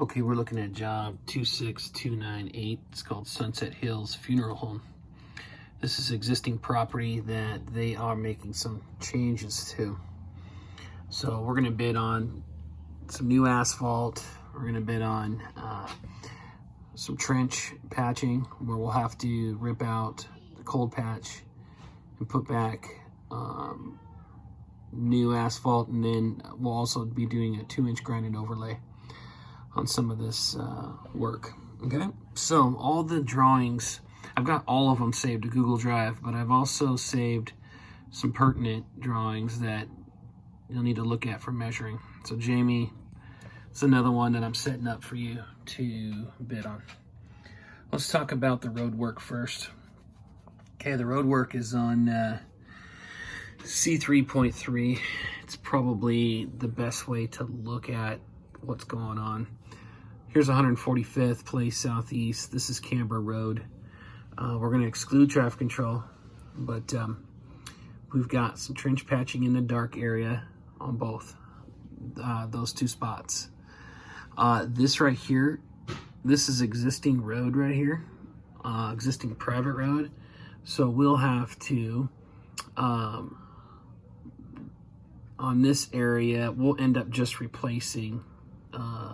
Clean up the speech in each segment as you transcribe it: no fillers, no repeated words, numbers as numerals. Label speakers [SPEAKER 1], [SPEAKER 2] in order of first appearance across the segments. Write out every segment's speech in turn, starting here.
[SPEAKER 1] Okay, we're looking at job 26298. It's called Sunset Hills Funeral Home. This is existing property that they are making some changes to. So we're gonna bid on some new asphalt. We're gonna bid on some trench patching where we'll have to rip out the cold patch and put back new asphalt, and then we'll also be doing a 2-inch grinded overlay on some of this work. Okay, so all the drawings, I've got all of them saved to Google Drive, but I've also saved some pertinent drawings that you'll need to look at for measuring. So Jamie, it's another one that I'm setting up for you to bid on. Let's talk about the road work first. Okay, the road work is on C3.3. It's probably the best way to look at what's going on. Here's 145th Place Southeast. This is Canberra Road. We're going to exclude traffic control, but we've got some trench patching in the dark area on both those two spots. This right here, this is existing road right here, existing private road. So we'll have to, on this area, we'll end up just replacing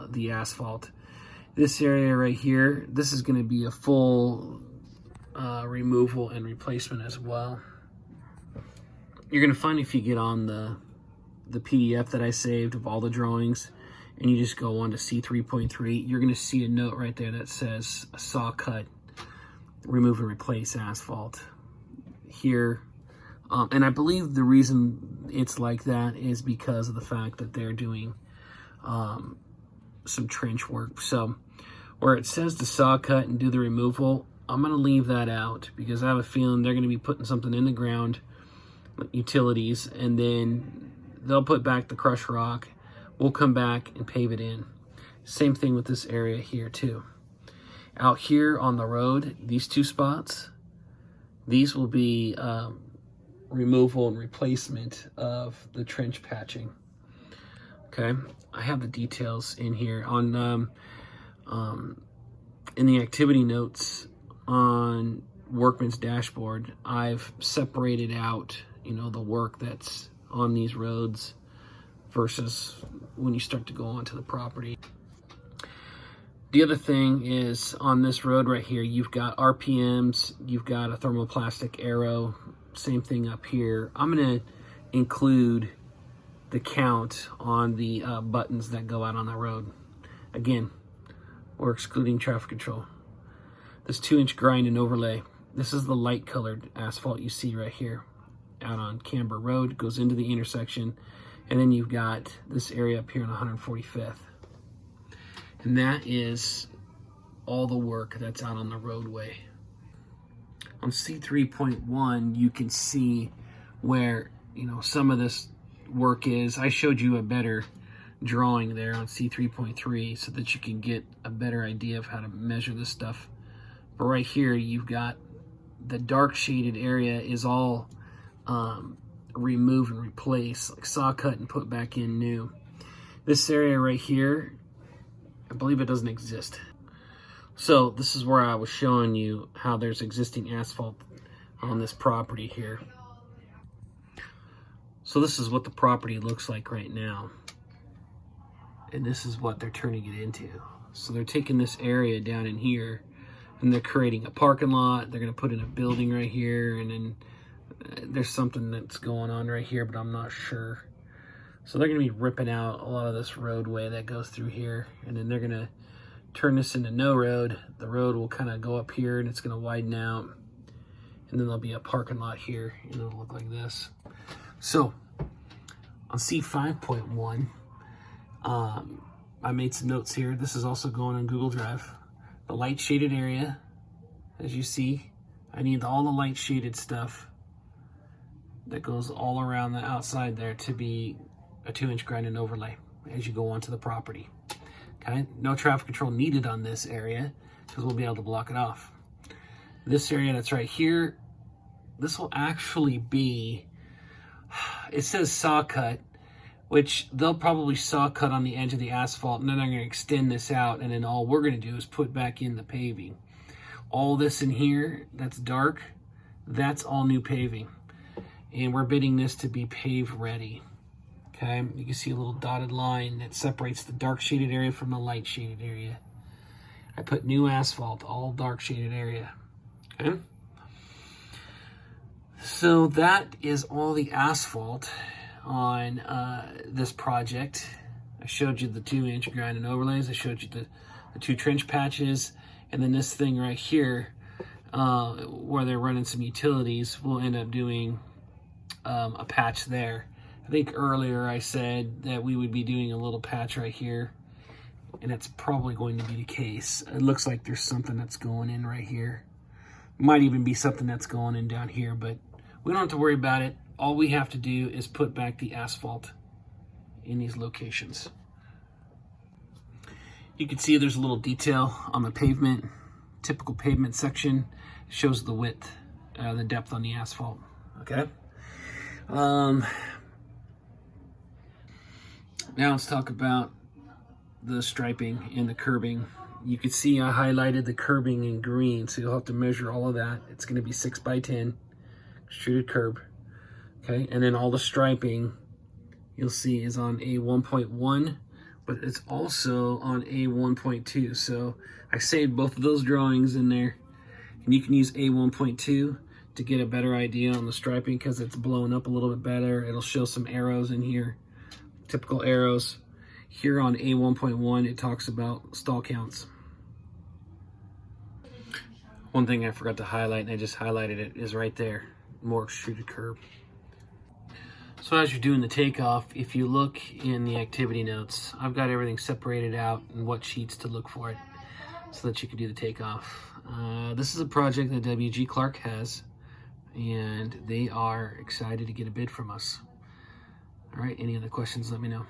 [SPEAKER 1] the asphalt. This area right here, this is going to be a full removal and replacement as well. You're going to find, if you get on the PDF that I saved of all the drawings and you just go on to C3.3, you're going to see a note right there that says saw cut, remove and replace asphalt here. And I believe the reason it's like that is because of the fact that they're doing some trench work. So where it says to saw cut and do the removal, I'm going to leave that out because I have a feeling they're going to be putting something in the ground, utilities, and then they'll put back the crushed rock. We'll come back and pave it in. Same thing with this area here too. Out here on the road, these two spots, these will be removal and replacement of the trench patching. Okay, I have the details in here on in the activity notes on Workman's dashboard. I've separated out, you know, the work that's on these roads versus when you start to go onto the property. The other thing is on this road right here, you've got RPMs, you've got a thermoplastic arrow, same thing up here. I'm going to include the count on the buttons that go out on the road. Again, we're excluding traffic control. This 2-inch grind and overlay, this is the light colored asphalt you see right here out on Canberra Road. It goes into the intersection, and then you've got this area up here on 145th. And that is all the work that's out on the roadway. On C3.1, you can see where, you know, some of this work is. I showed you a better drawing there on C3.3 so that you can get a better idea of how to measure this stuff. But right here, you've got the dark shaded area is all remove and replace, like saw cut and put back in new. This area right here, I believe it doesn't exist. So this is where I was showing you how there's existing asphalt on this property here. So this is what the property looks like right now. And this is what they're turning it into. So they're taking this area down in here and they're creating a parking lot. They're going to put in a building right here, and then there's something that's going on right here, but I'm not sure. So they're going to be ripping out a lot of this roadway that goes through here, and then they're going to turn this into no road. The road will kind of go up here and it's going to widen out, and then there'll be a parking lot here, and it'll look like this. So on C5.1, I made some notes here. This is also going on Google Drive. The light shaded area, as you see, I need all the light shaded stuff that goes all around the outside there to be a 2-inch grind and overlay as you go onto the property. Okay, no traffic control needed on this area because we'll be able to block it off. This area that's right here, this will actually be, it says saw cut, which they'll probably saw cut on the edge of the asphalt, and then they're going to extend this out, and then all we're going to do is put back in the paving. All this in here that's dark, that's all new paving, and we're bidding this to be pave ready. Okay, you can see a little dotted line that separates the dark shaded area from the light shaded area. I put new asphalt, all dark shaded area. Okay, so that is all the asphalt on this project. I showed you the 2-inch grind and overlays. I showed you the 2 trench patches, and then this thing right here, where they're running some utilities, we'll end up doing a patch there. I think earlier I said that we would be doing a little patch right here, and that's probably going to be the case. It looks like there's something that's going in right here. Might even be something that's going in down here, but we don't have to worry about it. All we have to do is put back the asphalt in these locations. You can see there's a little detail on the pavement. Typical pavement section shows the width, the depth on the asphalt. Okay. Now let's talk about the striping and the curbing. You can see I highlighted the curbing in green, so you'll have to measure all of that. It's going to be 6 by 10 extruded curb. Okay, and then all the striping you'll see is on A1.1, but it's also on A1.2. So I saved both of those drawings in there, and you can use A1.2 to get a better idea on the striping because it's blown up a little bit better. It'll show some arrows in here, typical arrows. Here on A1.1, it talks about stall counts. One thing I forgot to highlight, and I just highlighted it, is right there, more extruded curb. So as you're doing the takeoff, if you look in the activity notes, I've got everything separated out and what sheets to look for it so that you can do the takeoff. This is a project that WG Clark has, and they are excited to get a bid from us. All right, any other questions, let me know.